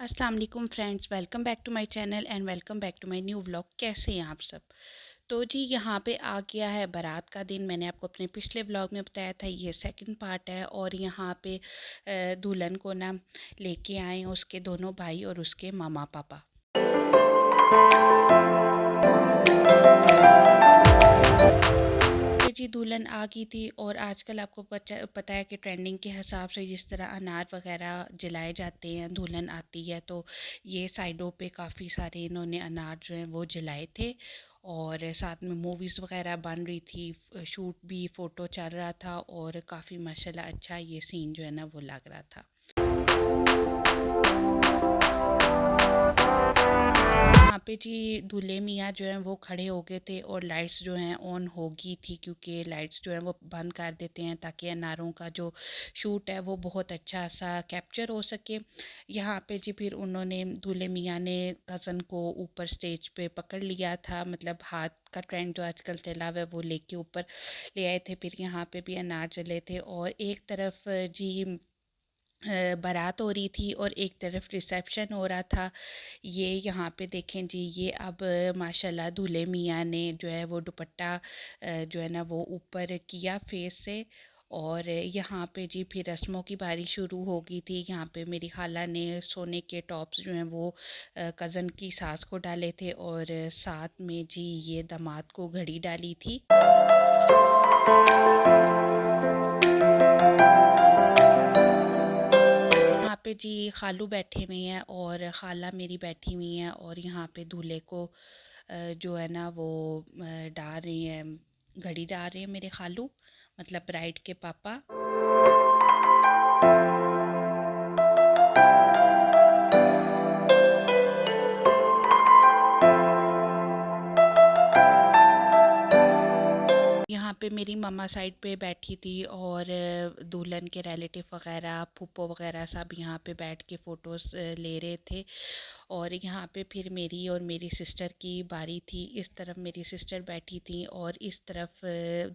अस्सलाम वालेकुम friends, welcome back to my channel and welcome back to my new vlog. कैसे हैं आप सब? तो जी यहाँ पे आ गया है बारात का दिन। मैंने आपको अपने पिछले व्लॉग में बताया था, ये सेकंड पार्ट है। और यहाँ पे दुल्हन को ना लेके आए उसके दोनों भाई और उसके मामा पापा। जी दुल्हन आ गई थी। और आजकल आपको पता है कि ट्रेंडिंग के हिसाब से जिस तरह अनार वगैरह जलाए जाते हैं, दुल्हन आती है तो ये साइडों पे काफ़ी सारे इन्होंने अनार जो हैं वो जलाए थे। और साथ में मूवीज़ वगैरह बन रही थी, शूट भी, फ़ोटो चल रहा था और काफ़ी माशाल्लाह अच्छा ये सीन जो है ना वो लग रहा था। यहाँ पे जी दूल्हे मियाँ जो हैं वो खड़े हो गए थे और लाइट्स जो हैं ऑन हो गई थी, क्योंकि लाइट्स जो हैं वो बंद कर देते हैं ताकि अनारों का जो शूट है वो बहुत अच्छा सा कैप्चर हो सके। यहाँ पे जी फिर उन्होंने दूल्हे मियाँ ने कज़न को ऊपर स्टेज पे पकड़ लिया था, मतलब हाथ का ट्रेंड जो आजकल चला हुआ है वो लेके ऊपर ले आए थे। फिर यहाँ पे भी अनार जले थे और एक तरफ जी बारात हो रही थी और एक तरफ रिसेप्शन हो रहा था। ये यहाँ पे देखें जी, ये अब माशाल्लाह दूल्हे मियाँ ने जो है वो दुपट्टा जो है ना वो ऊपर किया फेस से। और यहाँ पे जी फिर रस्मों की बारी शुरू हो गई थी। यहाँ पे मेरी खाला ने सोने के टॉप्स जो हैं वो कज़न की सास को डाले थे और साथ में जी ये दामाद को घड़ी डाली थी। यहाँ पे जी खालू बैठे हुए हैं और खाला मेरी बैठी हुई हैं और यहाँ पे दूल्हे को जो है ना वो डाल रही हैं, घड़ी डाल रहे हैं मेरे खालू, मतलब ब्राइड के पापा। यहाँ पे मेरी मम्मा साइड पे बैठी थी और दुल्हन के रिलेटिव वगैरह, फूफो वगैरह सब यहाँ पे बैठ के फ़ोटोज़ ले रहे थे। और यहाँ पे फिर मेरी और मेरी सिस्टर की बारी थी। इस तरफ मेरी सिस्टर बैठी थी और इस तरफ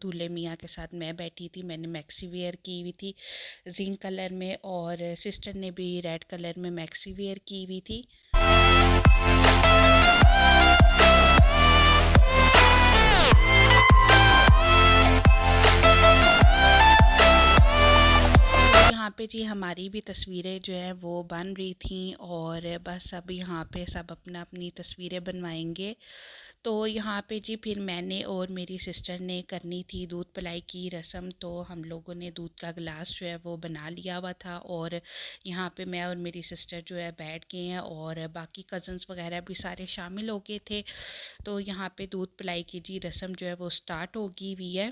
दूल्हे मियाँ के साथ मैं बैठी थी। मैंने मैक्सी वेयर की हुई थी जिंक कलर में और सिस्टर ने भी रेड कलर में मैक्सी वेयर की हुई थी। यहाँ पे जी हमारी भी तस्वीरें जो है वो बन रही थी और बस अब यहाँ पे सब अपना अपनी तस्वीरें बनवाएंगे। तो यहाँ पे जी फिर मैंने और मेरी सिस्टर ने करनी थी दूध पिलाई की रस्म। तो हम लोगों ने दूध का गिलास जो है वो बना लिया हुआ था और यहाँ पे मैं और मेरी सिस्टर जो है बैठ गए हैं और बाकी कज़न्स वगैरह भी सारे शामिल हो गए थे। तो यहाँ पे दूध पिलाई की जी रस्म जो है वो स्टार्ट हो गई हुई है।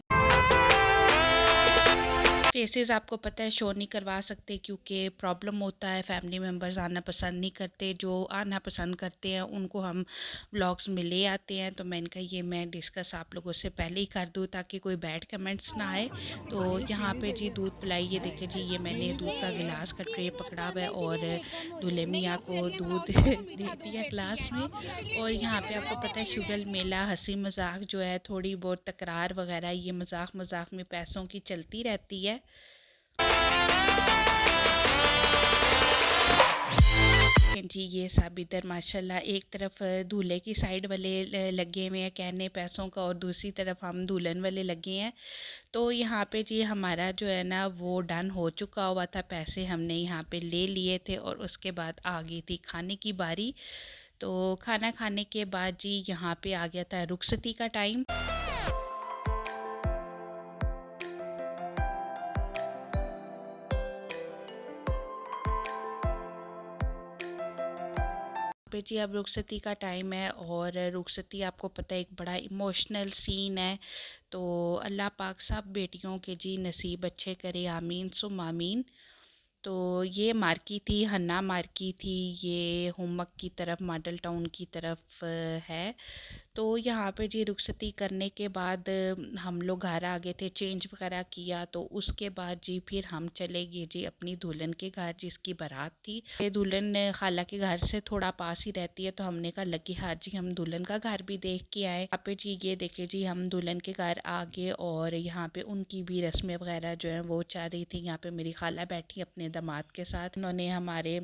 फेसेस आपको पता है शो नहीं करवा सकते क्योंकि प्रॉब्लम होता है, फैमिली मेम्बर्स आना पसंद नहीं करते। जो आना पसंद करते हैं उनको हम व्लॉग्स में ले आते हैं। तो मैंने कहा ये मैं डिस्कस आप लोगों से पहले ही कर दूँ ताकि कोई बैड कमेंट्स ना आए। तो यहाँ पे जी दूध पिलाई, ये देखे जी, ये मैंने दूध का गिलास का ट्रे पकड़ा हुआ है और दूल्हे मियाँ को दूध दे दिया ग्लास में। और यहाँ पे आपको पता है शुगल मेला, हंसी मजाक जो है, थोड़ी बहुत तकरार वगैरह, ये मजाक मजाक में पैसों की चलती रहती है। जी ये सब इधर माशाल्लाह एक तरफ दूल्हे की साइड वाले लगे हुए हैं कहने पैसों का और दूसरी तरफ हम दुल्हन वाले लगे हैं। तो यहाँ पे जी हमारा जो है ना वो डन हो चुका हुआ था, पैसे हमने यहाँ पे ले लिए थे और उसके बाद आ गई थी खाने की बारी। तो खाना खाने के बाद जी यहाँ पे आ गया था रुखसती का टाइम। पे जी अब रुखसती का टाइम है और रुखसती आपको पता है एक बड़ा इमोशनल सीन है। तो अल्लाह पाक सब बेटियों के जी नसीब अच्छे करे, आमीन सुम आमीन। तो ये मार्की थी, हन्ना मार्की थी, ये होमवर्क की तरफ, मॉडल टाउन की तरफ है। तो यहाँ पे जी रुखसती करने के बाद हम लोग घर आ गए थे, चेंज वगैरह किया। तो उसके बाद जी फिर हम चले गए जी अपनी दुल्हन के घर जिसकी बारात थी। ये दुल्हन खाला के घर से थोड़ा पास ही रहती है तो हमने कहा लगी हाँ जी हम दुल्हन का घर भी देख के आए। यहाँ पे जी ये देखे जी हम दुल्हन के घर आ गए और यहाँ पे उनकी भी रस्में वगैरह जो है वो चल रही थी। यहाँ पे मेरी खाला बैठी अपने दामाद के साथ, उन्होंने हमारे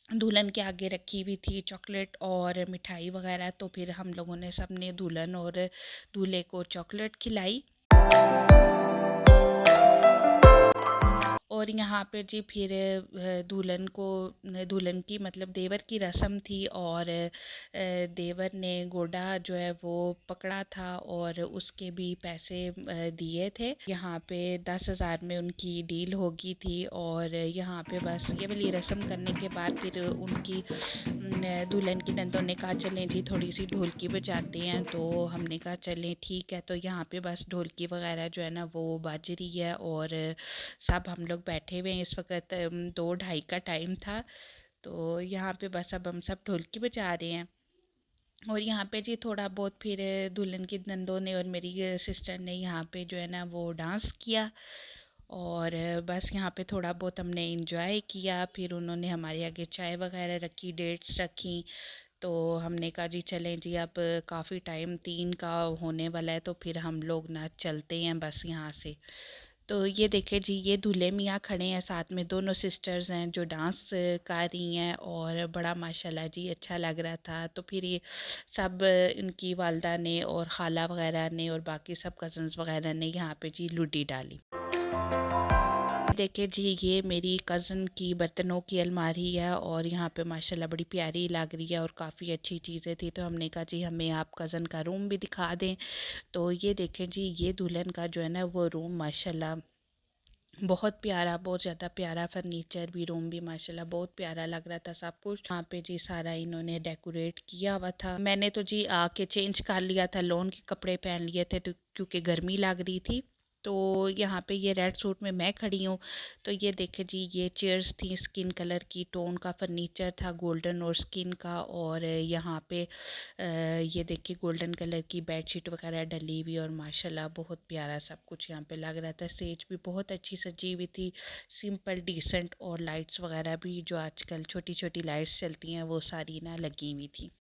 दुल्हन के आगे रखी हुई थी चॉकलेट और मिठाई वगैरह। तो फिर हम लोगों ने सबने दुल्हन और दूल्हे को चॉकलेट खिलाई। और यहाँ पे जी फिर दुल्हन की मतलब देवर की रस्म थी, और देवर ने गोड़ा जो है वो पकड़ा था और उसके भी पैसे दिए थे। यहाँ पे 10,000 में उनकी डील हो गई थी। और यहाँ पे बस ये वाली रस्म करने के बाद फिर उनकी दुल्हन की नंदों ने कहा चलें जी थोड़ी सी ढोलकी बजाते हैं। तो हमने कहा चलें ठीक है। तो यहाँ पे बस ढोलकी वगैरह जो है ना वो बज रही है, और सब हम लोग बैठे हुए हैं। इस वक्त 2-2:30 का टाइम था। तो यहाँ पे बस अब हम सब ढोलकी बजा रहे हैं। और यहाँ पे जी थोड़ा बहुत फिर दुल्हन की नंदों ने और मेरी सिस्टर ने यहाँ पे जो है ना वो डांस किया। और बस यहाँ पे थोड़ा बहुत हमने इंजॉय किया। फिर उन्होंने हमारे आगे चाय वगैरह रखी, डेट्स रखी। तो हमने कहा जी चलें जी, अब काफ़ी टाइम 3 का होने वाला है, तो फिर हम लोग ना चलते हैं बस यहाँ से। तो ये देखें जी, ये दूल्हे मियाँ खड़े हैं, साथ में दोनों सिस्टर्स हैं जो डांस कर रही हैं, और बड़ा माशाल्लाह जी अच्छा लग रहा था। तो फिर ये सब इनकी वालदा ने और खाला वगैरह ने और बाकी सब कज़न्स वगैरह ने यहाँ पे जी लूडी डाली। देखिए जी, ये मेरी कज़न की बर्तनों की अलमारी है, और यहाँ पे माशाल्लाह बड़ी प्यारी लग रही है और काफ़ी अच्छी चीज़ें थी। तो हमने कहा जी हमें आप कज़न का रूम भी दिखा दें। तो ये देखें जी, ये दुल्हन का जो है ना वो रूम माशाल्लाह बहुत प्यारा, बहुत ज़्यादा प्यारा फर्नीचर भी, रूम भी माशाल्लाह बहुत प्यारा लग रहा था सब कुछ। यहाँ पे जी सारा इन्होंने डेकोरेट किया हुआ था। मैंने तो जी आके चेंज कर लिया था, लॉन के कपड़े पहन लिए थे तो क्योंकि गर्मी लग रही थी। तो यहाँ पे ये रेड सूट में मैं खड़ी हूँ। तो ये देखे जी, ये चेयर्स थी स्किन कलर की, टोन का फर्नीचर था गोल्डन और स्किन का। और यहाँ पे ये देखिए गोल्डन कलर की बेडशीट वगैरह डली हुई, और माशाल्लाह बहुत प्यारा सब कुछ यहाँ पे लग रहा था। स्टेज भी बहुत अच्छी सजी हुई थी, सिंपल डिसेंट, और लाइट्स वगैरह भी जो आजकल छोटी छोटी लाइट्स चलती हैं वो सारी ना लगी हुई थी।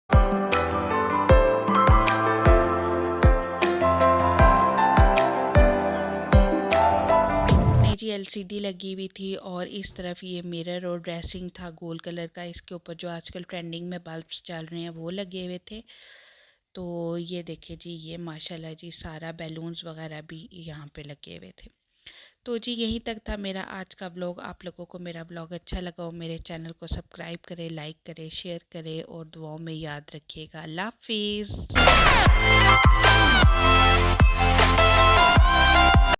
जी एलसीडी लगी हुई थी, और इस तरफ ये मिरर और ड्रेसिंग था गोल्ड कलर का। इसके ऊपर जो आजकल ट्रेंडिंग में बल्ब्स चल रहे हैं वो लगे हुए थे। तो ये देखिए जी, ये माशाल्लाह जी सारा बैलून्स वगैरह भी यहाँ पे लगे हुए थे। तो जी यहीं तक था मेरा आज का व्लॉग। आप लोगों को मेरा व्लॉग अच्छा लगा हो, मेरे चैनल को सब्सक्राइब करें, लाइक करें, शेयर करें, और दुआओं में याद रखिएगा। अल्लाह हाफिज़।